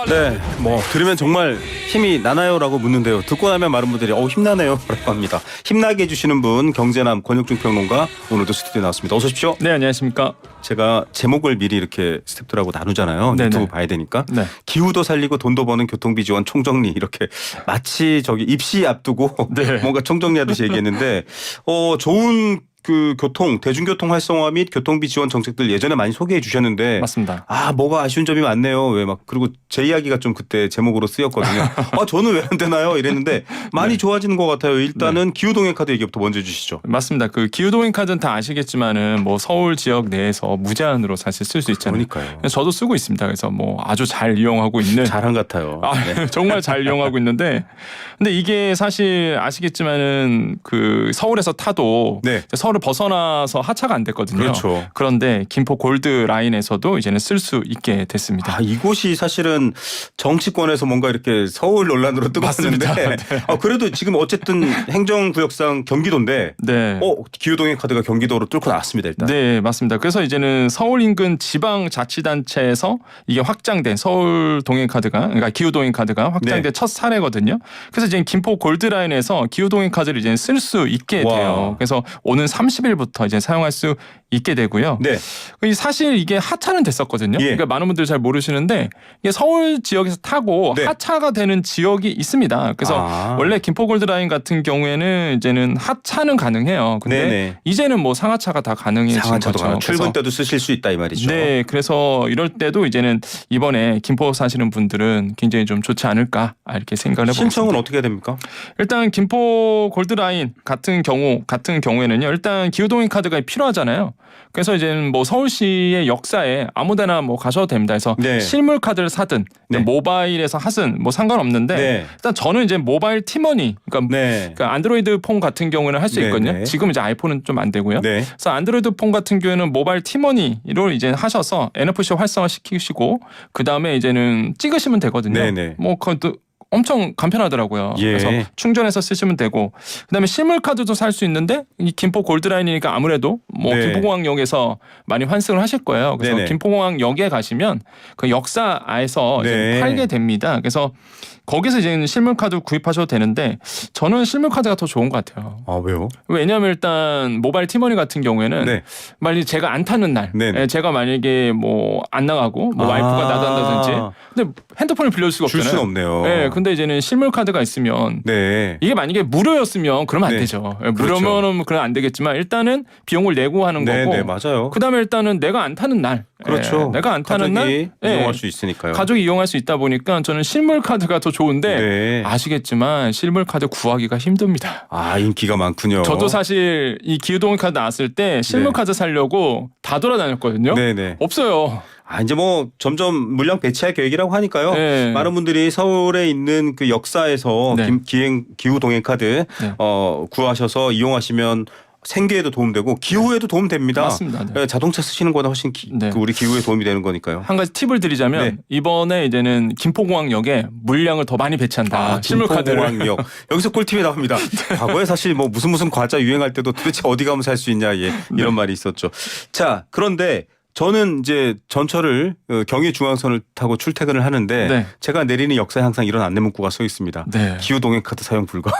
네, 뭐 들으면 정말 힘이 나나요라고 묻는데요. 듣고 나면 많은 분들이 힘나네요라고 합니다. 힘나게 해주시는 분 경제남 권혁중 평론가 오늘도 스튜디오에 나왔습니다. 어서 오십시오. 네, 안녕하십니까. 제가 제목을 미리 이렇게 스태프들하고 나누잖아요. 네네. 유튜브 봐야 되니까. 네. 기후도 살리고 돈도 버는 교통비 지원 총정리 이렇게 마치 저기 입시 앞두고 네. 뭔가 총정리하듯이 얘기했는데 좋은 그 대중교통 활성화 및 교통비 지원 정책들 예전에 많이 소개해 주셨는데 맞습니다. 뭐가 아쉬운 점이 많네요. 왜 막 그리고 제 이야기가 좀 그때 제목으로 쓰였거든요. 저는 왜 안 되나요? 이랬는데 많이 네. 좋아지는 것 같아요. 일단은 기후동행카드 얘기부터 먼저 해주시죠. 맞습니다. 그 기후동행카드는 다 아시겠지만은 뭐 서울 지역 내에서 무제한으로 사실 쓸 수 있잖아요. 그러니까요. 저도 쓰고 있습니다. 그래서 뭐 아주 잘 이용하고 있는. 잘한 것 같아요. 네. 정말 잘 이용하고 있는데, 근데 이게 사실 아시겠지만은 그 서울에서 타도 네. 서울을 벗어나서 하차가 안 됐거든요. 그렇죠. 그런데 김포 골드 라인에서도 이제는 쓸 수 있게 됐습니다. 이곳이 사실은 정치권에서 뭔가 이렇게 서울 논란으로 뜨거웠는데 맞습니다. 그래도 지금 어쨌든 행정구역상 경기도인데 네. 기후동행카드가 경기도로 뚫고 나왔습니다. 일단. 네, 맞습니다. 그래서 이제는 서울 인근 지방자치단체에서 이게 확장된 서울 동행카드가, 그러니까 기후동행카드가 확장된 네. 첫 사례거든요. 그래서 이제 김포 골드라인에서 기후동행카드를 이제 쓸 수 있게 와. 돼요. 그래서 오는 30일부터 이제 사용할 수 있게 되고요. 네. 사실 이게 하차는 됐었거든요. 예. 그러니까 많은 분들이 잘 모르시는데 이게 서울 지역에서 타고 네. 하차가 되는 지역이 있습니다. 그래서 원래 김포 골드라인 같은 경우에는 이제는 하차는 가능해요. 근데 네네. 이제는 뭐 상하차가 다 가능해진 상하차도 거죠. 출근 때도 쓰실 수 있다 이 말이죠. 네, 그래서 이럴 때도 이제는 이번에 김포 사시는 분들은 굉장히 좀 좋지 않을까 이렇게 생각을 해보겠습니다. 신청은 어떻게 해야 됩니까? 일단 김포 골드라인 같은 경우에는요. 일단 기후동행 카드가 필요하잖아요. 그래서 이제는 뭐 서울시의 역사에 아무데나 뭐 가셔도 됩니다. 그래서 네. 실물 카드를 사든 네. 모바일에서 하든 뭐 상관없는데 네. 일단 저는 이제 모바일 티머니 네. 그러니까 안드로이드 폰 같은 경우에는 할 수 네, 있거든요. 네. 지금 이제 아이폰은 좀 안 되고요. 네. 그래서 안드로이드 폰 같은 경우에는 모바일 티머니로 이제 하셔서 NFC 활성화 시키시고 그 다음에 이제는 찍으시면 되거든요. 네, 네. 뭐 그것도 엄청 간편하더라고요. 예. 그래서 충전해서 쓰시면 되고 그다음에 실물 카드도 살 수 있는데 이 김포 골드라인이니까 아무래도 뭐 네. 김포공항역에서 많이 환승을 하실 거예요. 그래서 네네. 김포공항역에 가시면 그 역사에서 네. 이제 팔게 됩니다. 그래서 거기서 이제 실물 카드 구입하셔도 되는데 저는 실물 카드가 더 좋은 것 같아요. 왜요? 왜냐하면 일단 모바일 티머니 같은 경우에는 네. 만약 제가 안 타는 날, 네네. 제가 만약에 뭐 안 나가고 뭐 와이프가 나간다든지, 근데 핸드폰을 빌려줄 수가 줄 없잖아요. 수는 없네요. 네, 근데 이제는 실물 카드가 있으면 네. 이게 만약에 무료였으면 그러면 안 네. 되죠. 그렇죠. 무료면은 그럼 안 되겠지만 일단은 비용을 내고 하는 네, 거고. 네, 맞아요. 그다음에 일단은 내가 안 타는 날, 그렇죠. 내가 안 타는 가족이 날, 이용할 수 있으니까요. 가족이 이용할 수 있다 보니까 저는 실물 카드가 더 좋은데 네. 아시겠지만 실물 카드 구하기가 힘듭니다. 인기가 많군요. 저도 사실 이 기후동행 카드 나왔을 때 실물 네. 카드 사려고 다 돌아다녔거든요. 네네. 없어요. 이제 뭐 점점 물량 배치할 계획이라고 하니까요. 네. 많은 분들이 서울에 있는 그 역사에서 네. 기후동행 카드 네. 구하셔서 이용하시면 생계에도 도움되고 기후에도 도움됩니다. 맞습니다. 네. 자동차 쓰시는 거보다 훨씬 네. 우리 기후에 도움이 되는 거니까요. 한 가지 팁을 드리자면 네. 이번에 이제는 김포공항역에 물량을 더 많이 배치한다. 실물 카드를. 김포공항역. 여기서 꿀팁이 나옵니다. 과거에 사실 뭐 무슨 과자 유행할 때도 도대체 어디 가면 살 수 있냐 이런 말이 있었죠. 자, 그런데 저는 이제 전철을 경의중앙선을 타고 출퇴근을 하는데 네. 제가 내리는 역사에 항상 이런 안내 문구가 써 있습니다. 네. 기후동행카드 사용 불가.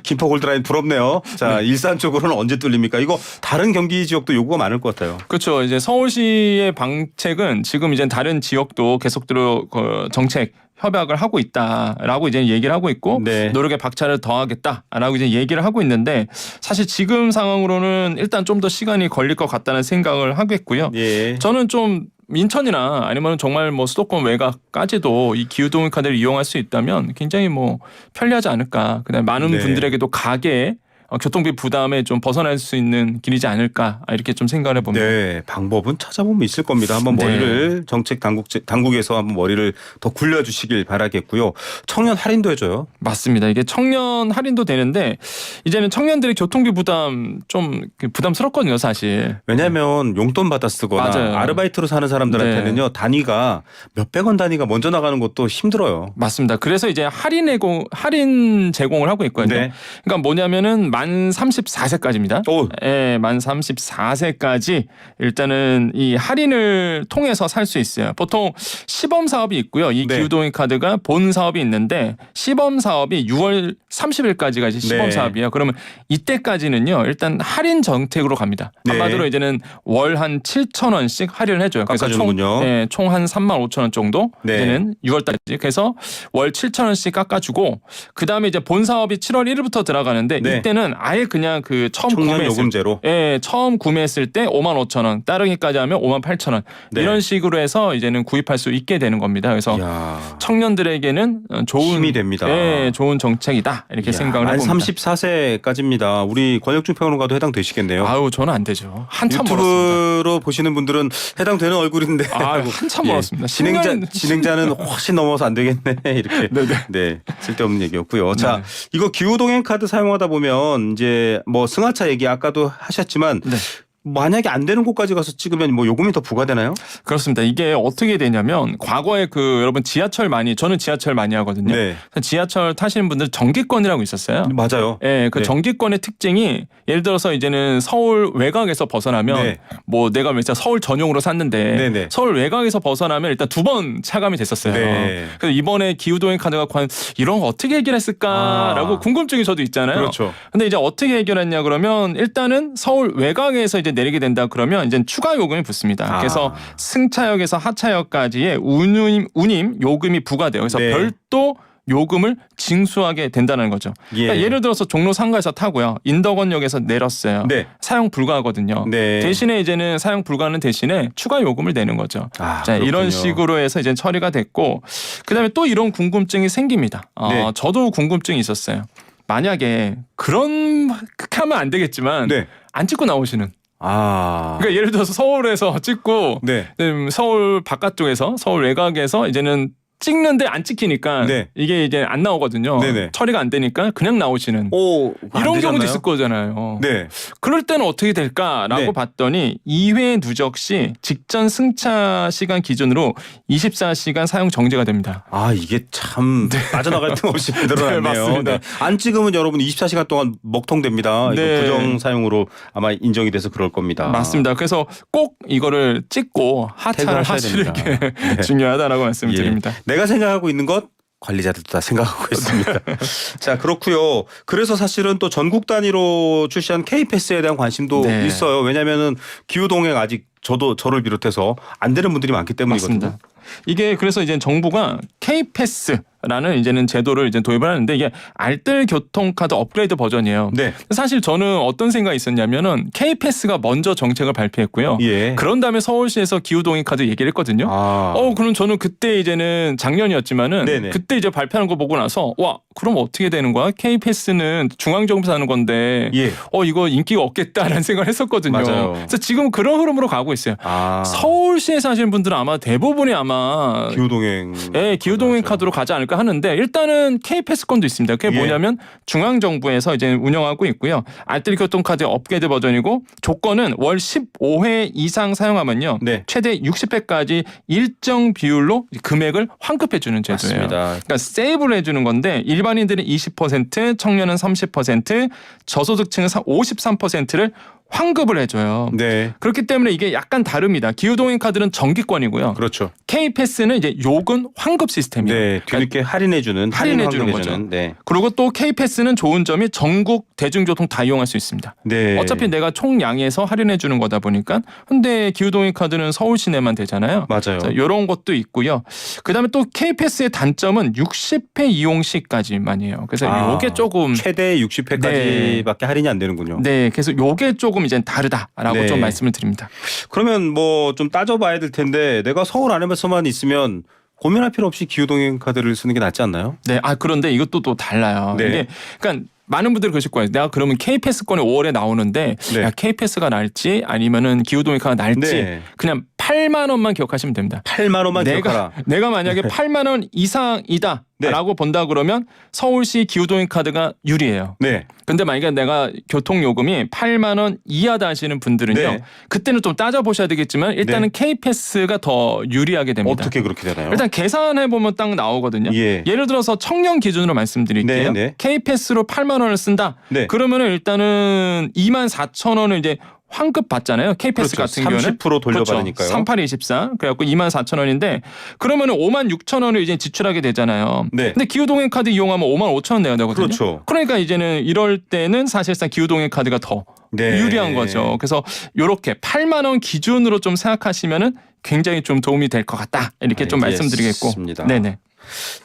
김포 골드라인 부럽네요. 자, 일산 쪽으로는 언제 뚫립니까? 이거 다른 경기 지역도 요구가 많을 것 같아요. 그렇죠. 이제 서울시의 방책은 지금 이제 다른 지역도 계속적으로 정책 협약을 하고 있다라고 이제 얘기를 하고 있고 네. 노력에 박차를 더하겠다라고 이제 얘기를 하고 있는데 사실 지금 상황으로는 일단 좀 더 시간이 걸릴 것 같다는 생각을 하겠고요. 예. 저는 좀 인천이나 아니면 정말 뭐 수도권 외곽까지도 이 기후동행 카드를 이용할 수 있다면 굉장히 뭐 편리하지 않을까. 그다음에 많은 네. 분들에게도 가게 교통비 부담에 좀 벗어날 수 있는 길이지 않을까 이렇게 좀 생각을 해봅니다. 네, 방법은 찾아보면 있을 겁니다. 한번 머리를 정책 당국에서 한번 머리를 더 굴려주시길 바라겠고요. 청년 할인도 해줘요. 맞습니다. 이게 청년 할인도 되는데 이제는 청년들의 교통비 부담 좀 부담스럽거든요, 사실. 왜냐하면 용돈 받아 쓰거나 맞아요. 아르바이트로 사는 사람들한테는요 단위가 몇백 원 단위가 먼저 나가는 것도 힘들어요. 맞습니다. 그래서 이제 할인 제공을 하고 있거든요. 네. 그러니까 뭐냐면은 만 34세까지입니다. 오. 예, 만 34세까지 일단은 이 할인을 통해서 살 수 있어요. 보통 시범 사업이 있고요. 이 네. 기후동행 카드가 본 사업이 있는데 시범 사업이 6월 30일까지가 이제 시범 네. 사업이에요. 그러면 이때까지는요. 일단 할인 정책으로 갑니다. 네. 한마디로 이제는 월 한 7,000원씩 할인을 해줘요. 깎아주는군요. 총 한 35,000원 정도 네. 이제는 6월달까지. 그래서 월 7,000원씩 깎아주고 그 다음에 이제 본 사업이 7월 1일부터 들어가는데 네. 이때는 아예 그냥 그 처음 청년 구매했을 요금제로. 예, 처음 구매했을 때 55,000원, 따르기까지 하면 58,000원 네. 이런 식으로 해서 이제는 구입할 수 있게 되는 겁니다. 그래서 이야. 청년들에게는 좋은 힘이 됩니다. 예, 좋은 정책이다 이렇게 생각을 만 해봅니다. 34세까지입니다. 우리 권혁중 평론가도 해당되시겠네요. 아우 저는 안 되죠. 한참 멀었습니다. 유튜브로 보시는 분들은 해당되는 얼굴인데 아유 한참 예. 멀었습니다. 진행자는 훨씬 넘어서 안 되겠네 이렇게 네네. 네 쓸데없는 얘기였고요. 자 네네. 이거 기후동행 카드 사용하다 보면 이제 뭐 승하차 얘기 아까도 하셨지만 네. 만약에 안 되는 곳까지 가서 찍으면 뭐 요금이 더 부과되나요? 그렇습니다. 이게 어떻게 되냐면 과거에 그 여러분 저는 지하철 많이 하거든요. 네 지하철 타시는 분들 정기권이라고 있었어요. 맞아요. 예, 그 네. 정기권의 특징이 예를 들어서 이제는 서울 외곽에서 벗어나면 네. 뭐 내가 진짜 서울 전용으로 샀는데 네네. 서울 외곽에서 벗어나면 일단 2번 차감이 됐었어요. 네. 그래서 이번에 기후동행 카드가 과연 이런 거 어떻게 해결했을까라고 아. 궁금증이 저도 있잖아요. 그렇죠. 근데 이제 어떻게 해결했냐 그러면 일단은 서울 외곽에서 이제 내리게 된다 그러면 이제 추가 요금이 붙습니다. 아. 그래서 승차역에서 하차역까지의 운임 요금이 부과돼요. 그래서 네. 별도 요금을 징수하게 된다는 거죠. 예. 그러니까 예를 들어서 종로 상가에서 타고요. 인덕원역에서 내렸어요. 네. 사용 불가하거든요. 네. 대신에 이제는 사용 불가는 대신에 추가 요금을 내는 거죠. 아, 자, 이런 그렇군요. 식으로 해서 이제 처리가 됐고 그다음에 또 이런 궁금증이 생깁니다. 네. 저도 궁금증이 있었어요. 만약에 그렇게 하면 안 되겠지만 네. 안 찍고 나오시는. 아. 그러니까 예를 들어서 서울에서 찍고 네. 서울 바깥쪽에서 서울 외곽에서 이제는 찍는데 안 찍히니까 네. 이게 이제 안 나오거든요. 네네. 처리가 안 되니까 그냥 나오시는 오, 안 이런 되지 경우도 않나요? 있을 거잖아요. 네. 그럴 때는 어떻게 될까라고 네. 봤더니 2회 누적 시 직전 승차 시간 기준으로 24시간 사용 정지가 됩니다. 아 이게 참 빠져나갈 틈 없이 늘어났네요. 맞습니다. 안 찍으면 여러분 24시간 동안 먹통됩니다. 네. 이거 부정 사용으로 아마 인정이 돼서 그럴 겁니다. 맞습니다. 그래서 꼭 이거를 찍고 하차를 퇴근하셔야 하시는 게 됩니다. 중요하다라고 말씀드립니다. 예. 내가 생각하고 있는 것 관리자들도 다 생각하고 있습니다. 자 그렇고요. 그래서 사실은 또 전국 단위로 출시한 K패스에 대한 관심도 네. 있어요. 왜냐하면은 기후동행 아직 저를 비롯해서 안 되는 분들이 많기 때문이거든요. 맞습니다. 이게 그래서 이제 정부가 K패스라는 이제는 제도를 이제 도입을 하는데 이게 알뜰 교통카드 업그레이드 버전이에요. 네. 사실 저는 어떤 생각이 있었냐면은 K패스가 먼저 정책을 발표했고요. 예. 그런 다음에 서울시에서 기후동행 카드 얘기를 했거든요. 아. 그럼 저는 그때 이제는 작년이었지만은 네네. 그때 이제 발표하는 거 보고 나서 와 그럼 어떻게 되는 거야? K패스는 중앙정부에서 하는 건데 예. 이거 인기가 없겠다라는 생각을 했었거든요. 맞아요. 그래서 지금 그런 흐름으로 가고 있어요. 아. 서울시에 사시는 분들은 아마 대부분이 아마 기후동행. 기후동행 카드로 가지 않을까 하는데 일단은 K패스권도 있습니다. 그게 예. 뭐냐면 중앙정부에서 이제 운영하고 있고요. 알뜰 교통카드 업그레이드 버전이고 조건은 월 15회 이상 사용하면요. 네. 최대 60회까지 일정 비율로 금액을 환급해 주는 제도예요. 맞습니다. 그러니까 세이브를 해주는 건데 일반인들은 20%, 청년은 30%, 저소득층은 53%를 환급을 해줘요. 네. 그렇기 때문에 이게 약간 다릅니다. 기후동행 카드는 정기권이고요. 그렇죠. K패스는 이제 요금 환급 시스템이에요. 네. 뒤늦게 할인해주는 할인해주는 거죠. 네. 그리고 또 K패스는 좋은 점이 전국 대중교통 다 이용할 수 있습니다. 네. 어차피 내가 총량에서 할인해 주는 거다 보니까 근데 기후동행 카드는 서울 시내만 되잖아요. 맞아요. 이런 것도 있고요. 그다음에 또 K패스의 단점은 60회 이용 시까지만이에요. 그래서 요게 조금 최대 60회까지밖에 할인이 안 되는군요. 네, 그래서 요게 조금 이제 다르다라고 네. 좀 말씀을 드립니다. 그러면 뭐 좀 따져봐야 될 텐데 내가 서울 안에서만 있으면 고민할 필요 없이 기후동행 카드를 쓰는 게 낫지 않나요? 네, 그런데 이것도 또 달라요. 네. 이게 그러니까 많은 분들이 그러실 거예요. 내가 그러면 K패스권이 5월에 나오는데 네. K패스가 날지 아니면은 기후동행카가 날지 네. 그냥 8만 원만 기억하시면 됩니다. 8만 원만 기억하라. 내가 만약에 8만 원 이상이다. 네. 라고 본다 그러면 서울시 기후동행 카드가 유리해요. 네. 근데 만약에 내가 교통요금이 8만 원 이하다 하시는 분들은요. 네. 그때는 좀 따져보셔야 되겠지만 일단은 K패스가 더 유리하게 됩니다. 어떻게 그렇게 되나요? 일단 계산해보면 딱 나오거든요. 예. 예를 들어서 청년 기준으로 말씀드릴게요. 네, 네. K패스로 8만 원을 쓴다. 네. 그러면은 일단은 2만 4천 원을 이제 환급 받잖아요. K패스 그렇죠. 같은 경우는 30% 돌려받으니까요. 3824. 그래갖고 2만 4천 원인데 그러면은 5만 6천 원을 이제 지출하게 되잖아요. 네. 근데 기후동행 카드 이용하면 5만 5천 원 내야 되거든요. 그렇죠. 그러니까 이제는 이럴 때는 사실상 기후동행 카드가 더 네. 유리한 거죠. 그래서 이렇게 8만 원 기준으로 좀 생각하시면은 굉장히 좀 도움이 될 것 같다. 이렇게 좀 말씀드리겠고. 알겠습니다. 네네.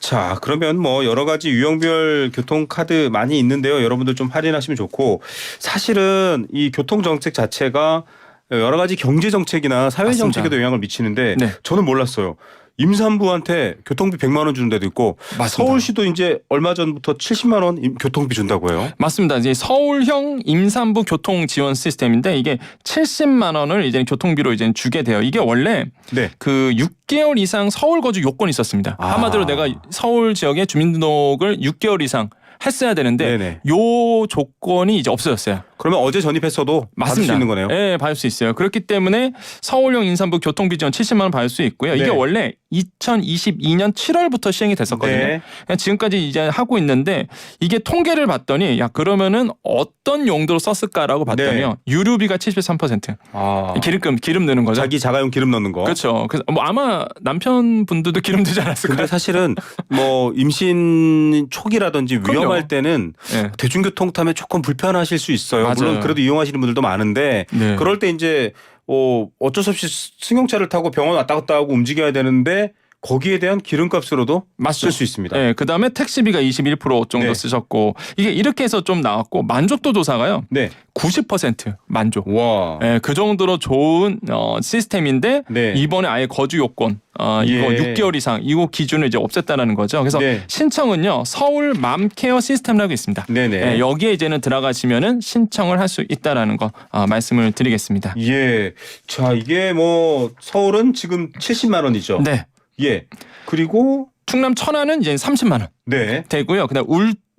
자, 그러면 뭐 여러 가지 유형별 교통카드 많이 있는데요. 여러분들 좀 할인하시면 좋고 사실은 이 교통정책 자체가 여러 가지 경제정책이나 사회정책에도 영향을 미치는데 네. 저는 몰랐어요. 임산부한테 교통비 100만 원 주는 데도 있고 맞습니다. 서울시도 이제 얼마 전부터 70만 원 교통비 준다고 해요. 맞습니다. 이제 서울형 임산부 교통 지원 시스템인데 이게 70만 원을 이제 교통비로 이제 주게 돼요. 이게 원래 네. 그 6개월 이상 서울 거주 요건이 있었습니다. 아. 한마디로 내가 서울 지역에 주민등록을 6개월 이상 했어야 되는데 네네. 요 조건이 이제 없어졌어요. 그러면 어제 전입했어도 받을 수 있는 거네요. 네, 받을 수 있어요. 그렇기 때문에 서울형 임산부 교통비 지원 70만 원 받을 수 있고요. 이게 네. 원래 2022년 7월부터 시행이 됐었거든요. 네. 그냥 지금까지 이제 하고 있는데 이게 통계를 봤더니 야 그러면은 어떤 용도로 썼을까라고 봤더니요. 유류비가 73%. 아. 기름 넣는 거죠. 자기 자가용 기름 넣는 거. 그렇죠. 그래서 뭐 아마 남편분들도 기름 넣지 않았을까요? 근데 사실은 뭐 임신 초기라든지 그럼요. 위험할 때는 네. 대중교통 타면 조금 불편하실 수 있어요. 맞아요. 물론 그래도 이용하시는 분들도 많은데 네. 그럴 때 이제 어쩔 수 없이 승용차를 타고 병원 왔다 갔다 하고 움직여야 되는데 거기에 대한 기름값으로도 맞죠. 쓸 수 있습니다. 네, 그다음에 택시비가 21% 정도 네. 쓰셨고 이게 이렇게 해서 좀 나왔고 만족도 조사가요. 네. 90% 만족. 와. 네, 그 정도로 좋은 시스템인데 네. 이번에 아예 거주 요건 이거 예. 6개월 이상 이거 기준을 이제 없앴다라는 거죠. 그래서 네. 신청은요 서울 맘케어 시스템이라고 있습니다. 네네. 네, 여기에 이제는 들어가시면은 신청을 할 수 있다라는 거 말씀을 드리겠습니다. 예. 자, 이게 뭐 서울은 지금 70만 원이죠. 네, 예. 그리고 충남 천안은 이제 30만 원 네. 되고요. 그다음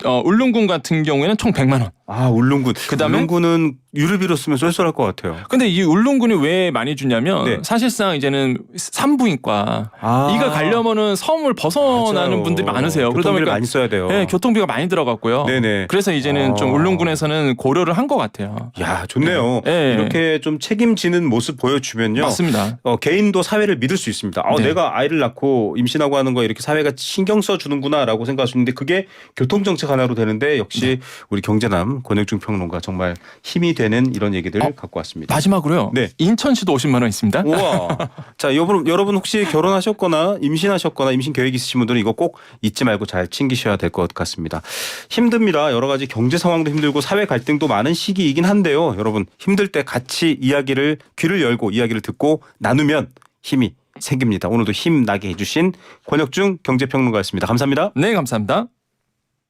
울릉군 같은 경우에는 총 100만 원. 아, 울릉군. 그다음에 울릉군은 유류비로 쓰면 쏠쏠할 것 같아요. 근데 이 울릉군이 왜 많이 주냐면 네. 사실상 이제는 산부인과 이가 가려면은 섬을 벗어나는 맞아요. 분들이 많으세요. 그러다 교통비를 보니까 많이 써야 돼요. 네, 교통비가 많이 들어갔고요. 네네. 그래서 이제는 좀 아. 울릉군에서는 고려를 한 것 같아요. 야, 좋네요. 네. 이렇게 좀 책임지는 모습 보여주면요. 맞습니다. 개인도 사회를 믿을 수 있습니다. 네. 내가 아이를 낳고 임신하고 하는 거 이렇게 사회가 신경 써주는구나라고 생각할 수 있는데 그게 교통정책 하나로 되는데 역시 우리 경제남 권혁중 평론가 정말 힘이 되는 이런 얘기들 갖고 왔습니다. 마지막으로요. 네. 인천시도 50만 원 있습니다. 우와. 자, 여러분 혹시 결혼하셨거나 임신하셨거나 임신 계획 있으신 분들은 이거 꼭 잊지 말고 잘 챙기셔야 될 것 같습니다. 힘듭니다. 여러 가지 경제 상황도 힘들고 사회 갈등도 많은 시기이긴 한데요. 여러분 힘들 때 같이 귀를 열고 이야기를 듣고 나누면 힘이 생깁니다. 오늘도 힘나게 해주신 권혁중 경제평론가였습니다. 감사합니다. 네, 감사합니다.